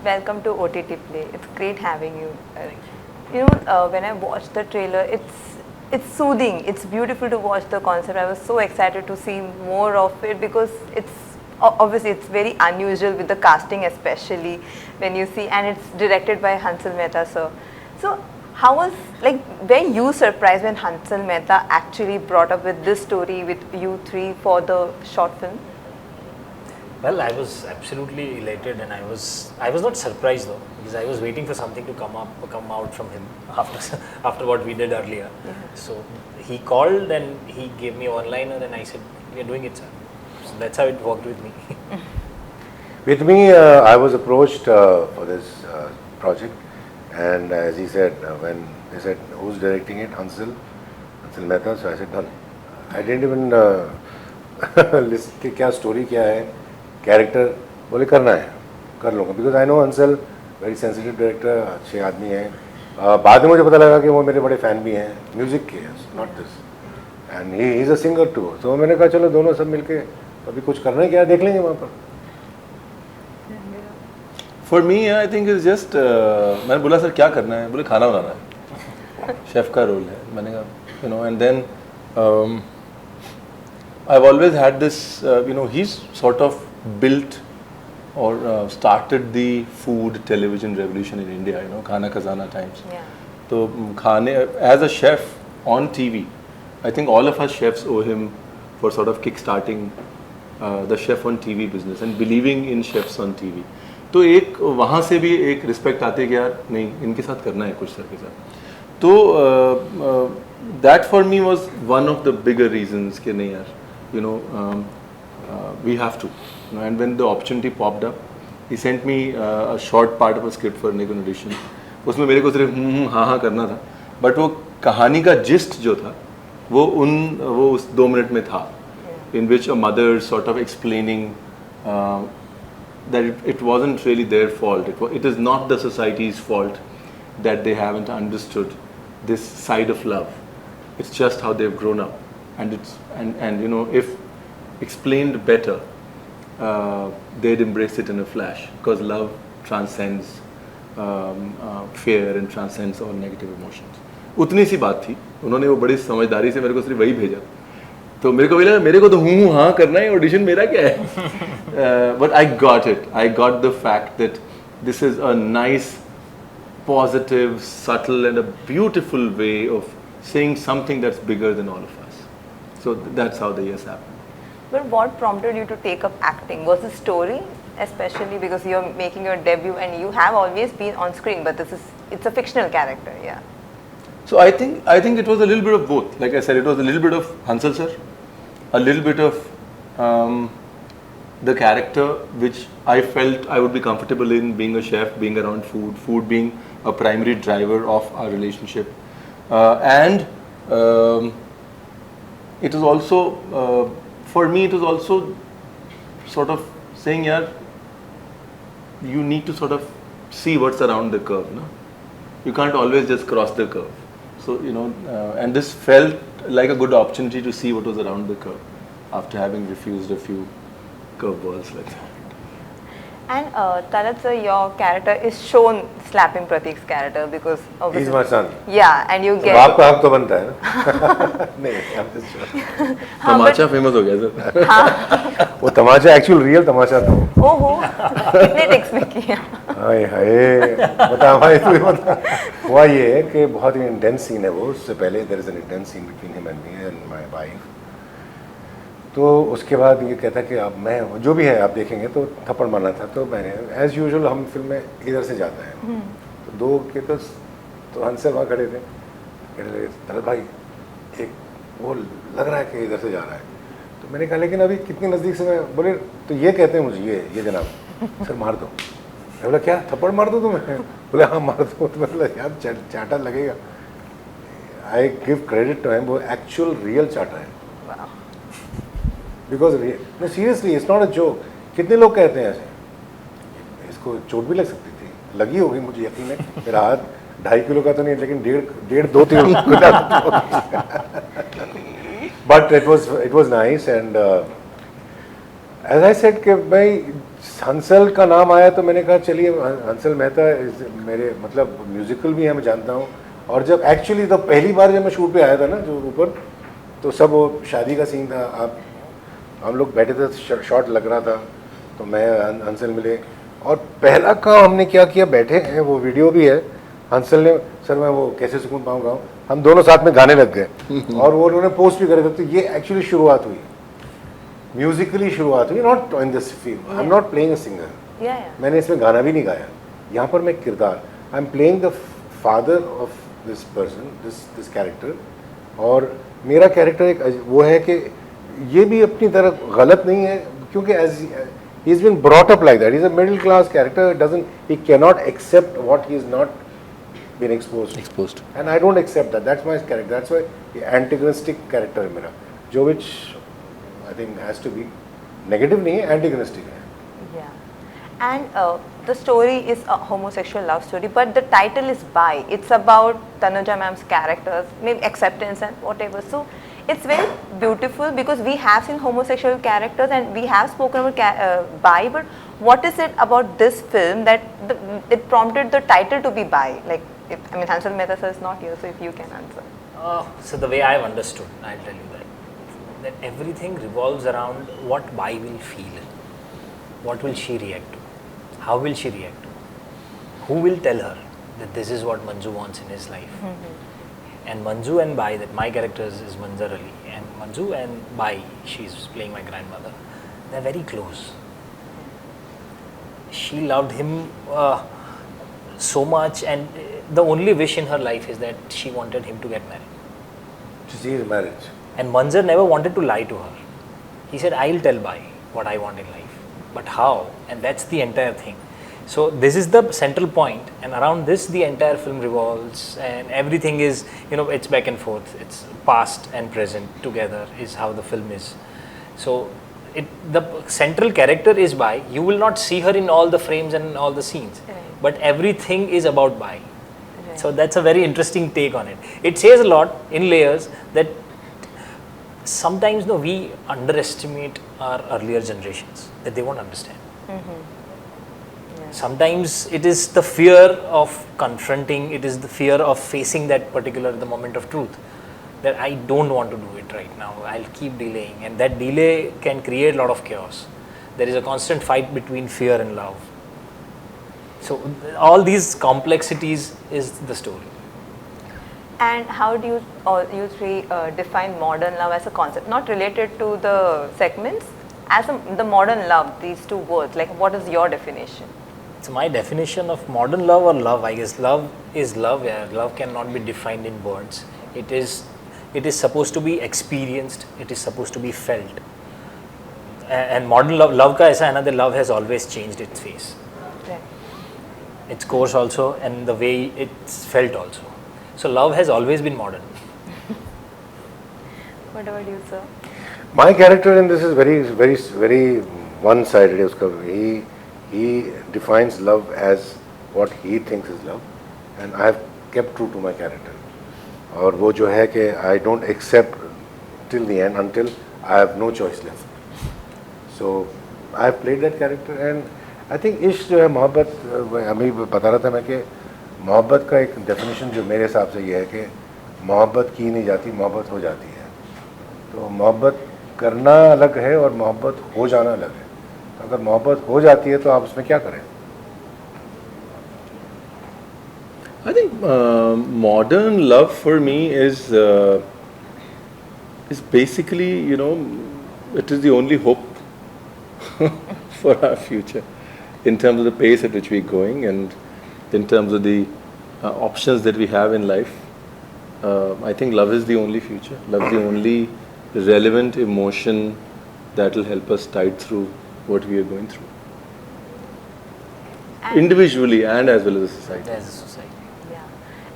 welcome to OTTplay. It's great having you. When I watched the trailer, it's soothing. It's beautiful to watch the concept. I was so excited to see more of it because obviously it's very unusual with the casting, especially when you see, and it's directed by Hansal Mehta sir. So were you surprised when Hansal Mehta actually brought up with this story with you three for the short film? Well, I was absolutely elated, and I was not surprised though, because I was waiting for something to come out from him after what we did earlier. Yeah. So he called and he gave me a one-liner, and I said, "We are doing it, sir." So that's how it worked with me. With me, I was approached for this project, and as he said, when they said, "Who's directing it?" Hansal Mehta. So I said, "Done." I didn't even list कि क्या story क्या है, character बोले करना है, कर लूँगा, because I know Hansal very sensitive director, अच्छे आदमी हैं. बाद में मुझे पता लगा कि वो मेरे बड़े fan भी हैं, music के, not this, and he is a singer too. So मैंने कहा चलो दोनों सब मिलके अभी कुछ करना है क्या देख लेंगे वहाँ पर. For me, I think it's just मैंने बोला सर क्या करना है, बोले खाना बनाना है, शेफ का रोल है. मैंने कहा and then I've always had this he's sort of built or started the food television revolution in India, Khana Khazana times. Yeah. So as a chef on TV, I think all of us chefs owe him for sort of kickstarting the chef on TV business and believing in chefs on TV. तो एक वहाँ से भी एक respect आती है कि यार नहीं इनके साथ करना है कुछ सर के साथ. तो that for me was one of the bigger reasons कि नहीं यार we have to. And when the opportunity popped up, he sent me a short part of a script for Nikon audition. उसमें मेरे को सिर्फ हाँ करना था, but वो कहानी का gist जो था वो उस 2 मिनट में था, in which a mother sort of explaining that it wasn't really their fault. It is not the society's fault that they haven't understood this side of love. It's just how they've grown up, and if explained better, they'd embrace it in a flash, because love transcends fear and transcends all negative emotions. उतनी सी बात थी. उन्होंने वो बड़ी समझदारी से मेरे को सिर्फ वही भेजा. तो मेरे को तो हाँ करना है, ऑडिशन मेरा क्या है. But I got it. I got the fact that this is a nice, positive, subtle and a beautiful way of saying something that's bigger than all of us. So that's how the years happened. But what prompted you to take up acting? Was the story, especially because you're making your debut and you have always been on screen, but it's a fictional character, yeah. So I think it was a little bit of both. Like I said, it was a little bit of Hansal sir, a little bit of the character which I felt I would be comfortable in, being a chef, being around food being a primary driver of our relationship, and it was also for me, it was also sort of saying, yeah, you need to sort of see what's around the curve. No? You can't always just cross the curve. So, and this felt like a good opportunity to see what was around the curve after having refused a few curveballs like that. And Talat sir, your character is shown slapping Pratik's character because obviously... He's my son. Yeah, and you get... बाप का हक तो बनता है ना. नहीं, I'm just joking. Tamasha famous हो गया सर. वो तमाचा एक्चुअल रियल तमाचा था. ओहो, कितने टेक्स में किया? हाय बता भाई तू बता. हुआ ये है कि बहुत ही इंटेंस सीन है वो. उससे पहले there is an intense scene between him and me and my wife. तो उसके बाद ये कहता कि अब मैं जो भी है आप देखेंगे तो थप्पड़ मारना था. तो मैंने एज यूजुअल हम फिल्म में इधर से जाता है तो दो के तो हंसल वहाँ खड़े थे. कहने लगे तलत भाई एक वो लग रहा है कि इधर से जा रहा है. तो मैंने कहा लेकिन अभी कितनी नज़दीक से. मैं बोले तो ये कहते हैं मुझे ये जनाब सर मार दो. मैं बोला क्या थप्पड़ मार दो तुम्हें. बोले हाँ मार दो. तो मतलब यार चाटा लगेगा. I give credit to him. वो एक्चुअल रियल चाटा है. Because no seriously it's not a joke. कितने लोग कहते हैं ऐसे इसको चोट भी लग सकती थी. लगी होगी मुझे यकीन है. मेरा हाथ 2.5 किलो का तो नहीं लेकिन 1.5-2 किलो का. But it was nice and as I said कि भाई हंसल का नाम आया तो मैंने कहा चलिए हंसल मेहता मेरे मतलब म्यूजिकल भी है, मैं जानता हूँ। और जब एक्चुअली तो पहली बार जब मैं शूट पे आया था ना जो ऊपर, तो सब वो शादी का सीन था, आप हम लोग बैठे थे, शॉट लग रहा था, तो मैं हंसल मिले और पहला काम हमने क्या किया, बैठे हैं वो वीडियो भी है, हंसल ने सर मैं वो कैसे सुकून पाऊँगा, हम दोनों साथ में गाने लग गए और वो उन्होंने पोस्ट भी करे थे। तो ये एक्चुअली शुरुआत हुई, म्यूजिकली शुरुआत हुई, not in this film, I am not playing a singer, मैंने इसमें गाना भी नहीं गाया, यहाँ पर मैं किरदार, I am playing the father of this person, this character. और मेरा कैरेक्टर एक वो है कि ये भी अपनी तरह गलत नहीं है, क्योंकि as he is been brought up like that, he is a middle class character, doesn't he can not accept what he is not been exposed and I don't accept that, that's my character, that's why antagonistic character है मेरा, जो which I think has to be negative नहीं है, antagonistic है. Yeah, and the story is a homosexual love story, but the title is Baai. It's about Tanuja ma'am's characters, maybe acceptance and whatever. So it's very beautiful because we have seen homosexual characters and we have spoken about Baai, but what is it about this film that it prompted the title to be Baai? Like, I mean, Hansal Mehta sir is not here, so if you can answer. So the way I've understood, I'll tell you that everything revolves around what Baai will feel, what will she react to, how will she react to, who will tell her that this is what Manju wants in his life. And Manju and Baai, that my character is Manzar Ali, and Manju and Baai, she's playing my grandmother, they're very close. She loved him so much, and the only wish in her life is that she wanted him to get married. To see his marriage. And Manzar never wanted to lie to her. He said, I'll tell Baai what I want in life. But how? And that's the entire thing. So this is the central point, and around this the entire film revolves, and everything is, it's back and forth. It's past and present together is how the film is. So the central character is Baai. You will not see her in all the frames and all the scenes, but everything is about Baai. So that's a very interesting take on it. It says a lot in layers that sometimes we underestimate our earlier generations, that they won't understand. Sometimes it is the fear of confronting, it is the fear of facing that the moment of truth, that I don't want to do it right now, I'll keep delaying, and that delay can create a lot of chaos. There is a constant fight between fear and love. So all these complexities is the story. And how do you three define modern love as a concept, not related to the segments, as the modern love, these two words, like what is your definition? So my definition of modern love or love, I guess love is love. Yeah, love cannot be defined in words. It is supposed to be experienced. It is supposed to be felt. And modern love ka aisa hai na, that love has always changed its face, its course also, and the way it's felt also. So love has always been modern. What about you, sir? My character in this is very one-sided. He defines love as what he thinks is love, and I have kept true to my character. और वो जो है कि I don't accept till the end until I have no choice left. So I have played that character, and I think इश्क जो है, मोहब्बत, अभी बता रहा था मैं कि मोहब्बत का एक डेफिनेशन जो मेरे हिसाब से ये है कि मोहब्बत की नहीं जाती, मोहब्बत हो जाती है. तो मोहब्बत करना अलग है और मोहब्बत हो जाना अलग है. अगर मोहब्बत हो जाती है तो आप उसमें क्या करें? I think modern love for me is basically, it is the only hope for our future in terms of the pace at which we're going and in terms of the options that we have in life. I think love is the only future. Love is the only relevant emotion that will help us tide through what we are going through, individually and as well as a society. As a society. Yeah,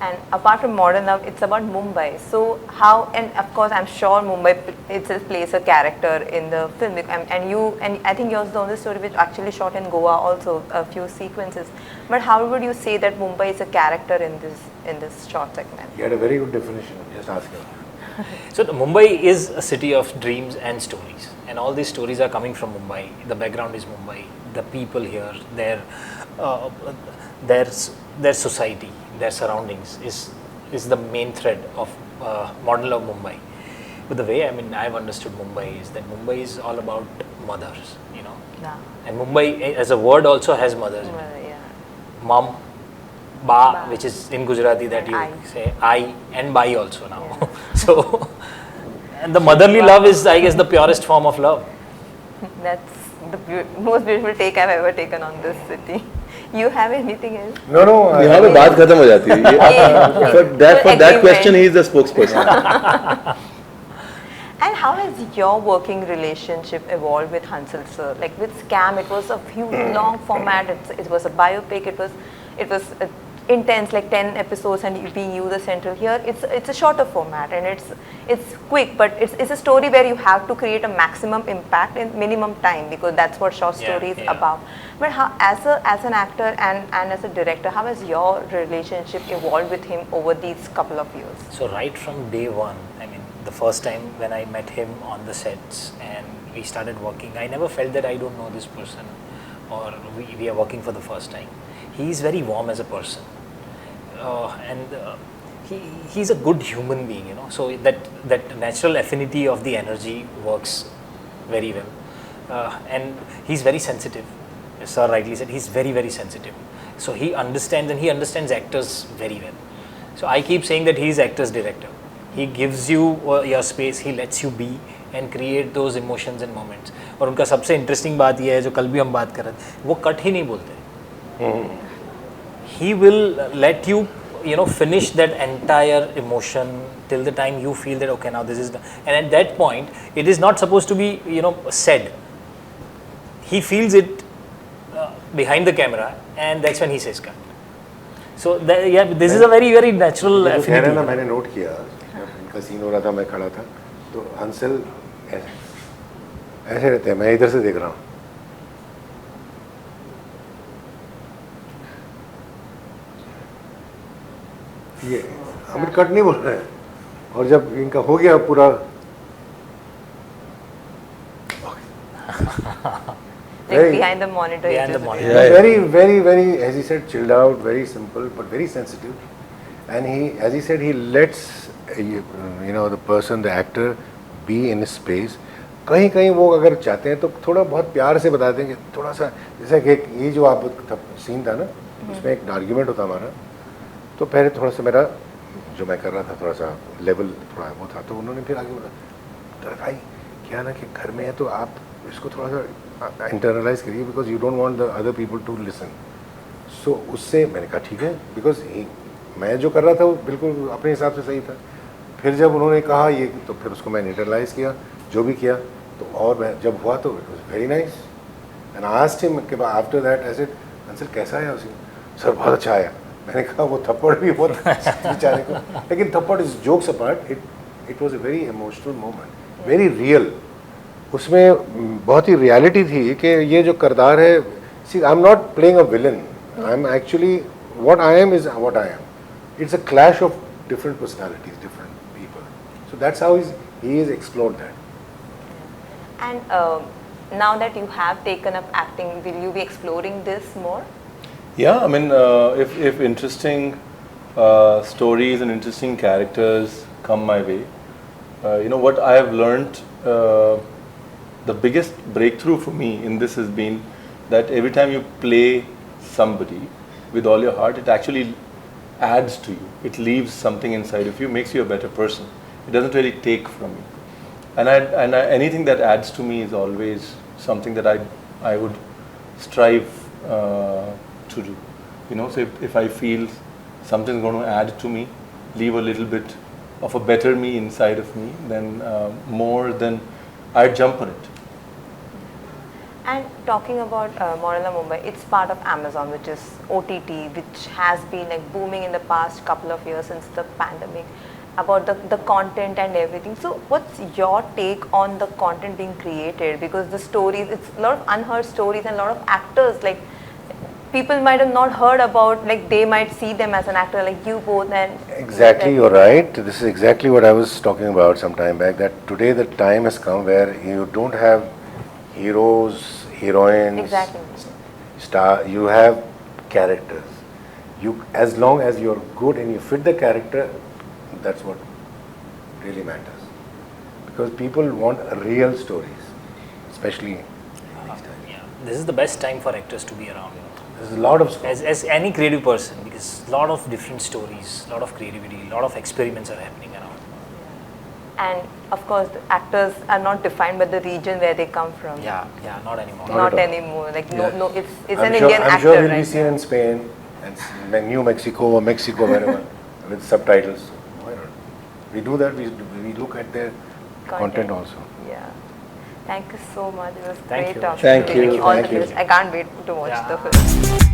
and apart from modern love, it's about Mumbai. So how, and of course, I'm sure Mumbai itself plays a character in the film. And I think yours is the only story which actually shot in Goa, also a few sequences. But how would you say that Mumbai is a character in this short segment? You had a very good definition. Just ask him. So Mumbai is a city of dreams and stories, and all these stories are coming from Mumbai. The background is Mumbai. The people here, uh, their their society, their surroundings is the main thread of Modern Love Mumbai. But the way I've understood Mumbai is that Mumbai is all about mothers, Yeah. and Mumbai as a word also has mothers. Well, yeah. Mom, ba, Ba. which is in Gujarati that And you I. say I, and bai also now. So, and the motherly love is, I guess, the purest form of love. That's the most beautiful take I've ever taken on this city. You have anything else? No, no. यहाँ पे बात खत्म हो जाती है Yeah. for that Agreement. question he is the spokesperson. And how has your working relationship evolved with Hansal sir? Like with Scam, it was a huge long format. It was a biopic. It was intense, like 10 episodes, and being you the central. Here, it's a shorter format, and it's quick, but it's a story where you have to create a maximum impact in minimum time, because that's what short Yeah, story is yeah. about. But how, as an actor and as a director, how has your relationship evolved with him over these couple of years? So right from day one, the first time when I met him on the sets and we started working, I never felt that I don't know this person or we are working for the first time. He is very warm as a person, and he's a good human being, so that natural affinity of the energy works very well, and he's very sensitive. As Sir rightly said, he's very, very sensitive. So he understands actors very well. So I keep saying that he's actor's director. He gives you your space, he lets you be and create those emotions and moments. और उनका सबसे interesting बात यह है, जो कल भी हम बात कर रहे थे, वो कट ही नहीं बोलते. He will let you, finish that entire emotion till the time you feel that okay, now this is done. And at that point, it is not supposed to be, said. He feels it behind the camera, and that's when he says cut. So this is a very, very natural कह रहे affinity. ना, मैंने note किया जब इनका scene हो रहा था, मैं खड़ा था, तो हंसल ऐसे रहते हैं, मैं इधर से देख रहा हूँ. ये अमित कट नहीं बोल रहे हैं, और जब इनका हो गया पूरा Like behind the monitor. Behind the just- monitor. Yeah. very, very, very, as he said, chilled out, very simple, but very sensitive. And he, as he said, he lets the person, the actor, be in his space. कहीं कहीं वो अगर चाहते हैं तो थोड़ा बहुत प्यार से बता देंगे, थोड़ा सा जैसे कि ये जो आप सीन था ना, उसमें एक आर्ग्यूमेंट होता हमारा, तो पहले थोड़ा सा मेरा जो मैं कर रहा था थोड़ा सा लेवल थोड़ा वो था, तो उन्होंने फिर आगे बोला, तो भाई क्या ना कि घर में है तो आप इसको थोड़ा सा इंटरनलाइज करिए, because you don't want the other people to listen. So उससे मैंने कहा ठीक है, बिकॉज मैं जो कर रहा था वो बिल्कुल अपने हिसाब से सही था. फिर जब उन्होंने कहा ये, तो फिर उसको मैंने इंटरनलाइज किया, जो भी किया, तो और मैं जब हुआ तो it was very nice. And asked him के बाद after that I said, Ansar कैसा आया उसे? सर बहुत अच्छा आया. मैंने कहा वो थप्पड़ भी बहुत बेचारे को, लेकिन थप्पड़ is jokes apart, it was a very emotional moment, very real. उसमें बहुत ही रियलिटी थी कि ये जो किरदार है, see I am not playing a villain, I am actually what I am is what I am. It's a clash of different personalities, different people. So that's how he is explored that. And now that you have taken up acting, will you be exploring this more? Yeah, I mean, if interesting stories and interesting characters come my way, what I have learned, the biggest breakthrough for me in this has been that every time you play somebody with all your heart, it actually adds to you. It leaves something inside of you, makes you a better person. It doesn't really take from you. And anything that adds to me is always something that I would strive to do. So if I feel something's going to add to me, leave a little bit of a better me inside of me, then more than I'd jump on it. And talking about Modern Love Mumbai, it's part of Amazon, which is OTT, which has been like booming in the past couple of years since the pandemic, about the content and everything. So what's your take on the content being created? Because the stories, it's a lot of unheard stories and a lot of actors, like people might have not heard about, like they might see them as an actor like you both and Exactly, you're right. This is exactly what I was talking about some time back, that today the time has come where you don't have heroes, heroines, Exactly. you have characters. You, as long as you're good and you fit the character, that's what really matters. Because people want real stories, especially Yeah. This is the best time for actors to be around. there's a lot of scope. As any creative person, because a lot of different stories, a lot of creativity, a lot of experiments are happening around. and of course the actors are not defined by the region where they come from. Yeah, not anymore. Not at all. anymore. Like Yeah. no, it's I'm an sure, Indian I'm actor, sure we'll right? be seen in Spain and New Mexico or Mexico, wherever, with subtitles. Why not? We do that. We look at their content also. Yeah. Thank you so much. It was Thank great you. talking Thank to you. you. All Thank the you. best. I can't wait to watch Yeah. the film.